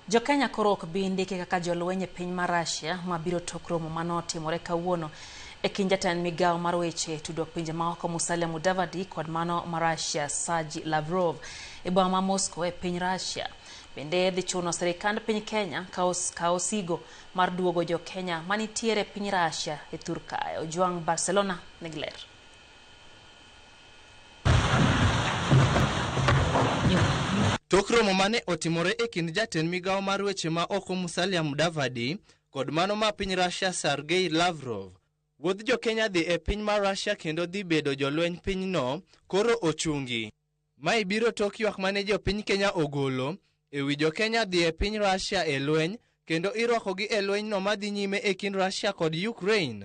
Jokenya koro ok bi ndike kaka jolweny e piny mar Russia mabiro tok romo manotimore kawuono e kind jatend migawo mar weche tudruok pinje maoko Musalia Mudavadi kod mano mar Russia Sergey Lavrov e boma ma Moscow e piny Russia. Bende dhi chuno sirikand piny Kenya kawo sigo mar duogo jokenya manitiere piny Russia e Turkaya. Ojwang' Barcelona negler. Tok romo mane otimore e kind jatend migawo mar weche ma oko Musalia Mudavadi kod mano ma piny Russia Sergey Lavrov. Wuodh jokenya dhi e piny mar Russia kendo dhi bedo jolweny pinyno koro ochungi. Mae biro tok ywak mane jopiny Kenya ogolo e wi jokenya dhi e piny Russia e lweny kendo irwakogi e lweny no madhi nyime e kind Russia kod Ukraine.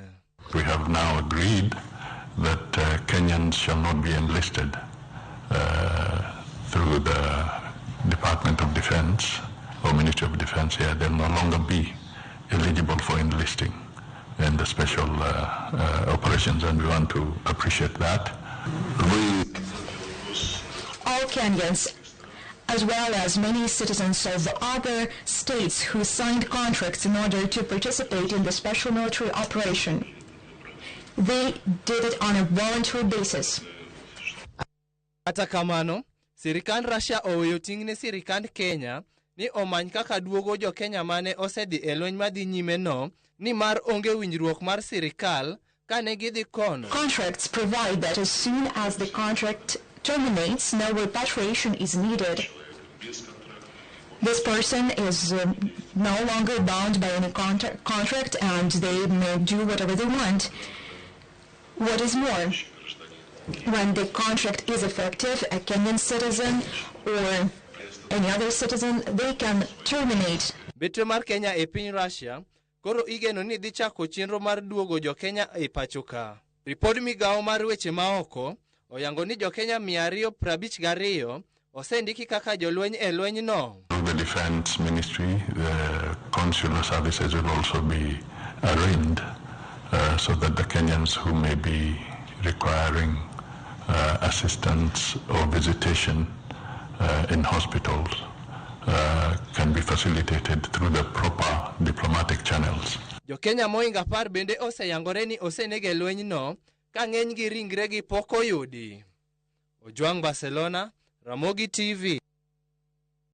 We have now agreed that Kenyans shall not be enlisted through the Department of Defense or Ministry of Defense here. They'll no longer be eligible for enlisting in the special operations, and we want to appreciate that. All Kenyans, as well as many citizens of other states who signed contracts in order to participate in the special military operation, they did it on a voluntary basis. Ata kamano, sirikand Russia oweyo ting' ne sirikand Kenya ni omany kaka duogo jo Kenya mane osedhi e lweny madhi nyime no, ni mar onge winjruok mar sirikal kane gidhi kono. Contracts provide that as soon as the contract terminates, no repatriation is needed. This person is no longer bound by any contract, and they may do whatever they want. What is more, when the contract is effective, a Kenyan citizen or any other citizen, they can terminate. Betre mar Kenya e piny Russia koro igeno ni dhi chako chenro mar duogo jo Kenya e pacho ka. Ripod migawo mar weche maoko oyango ni jo Kenya 252 osendiki kaka jolweny e lweny no. The Defense Ministry, the consular services will also be arraigned so that the Kenyans who may be requiring assistance or visitation in hospitals can be facilitated through the proper diplomatic channels. Jo Kenya moinga par bende oseyangore ni osenege lweny no ka ng'eny gi ringre gi pok oyudi. Ojwang' Barcelona, Ramogi TV.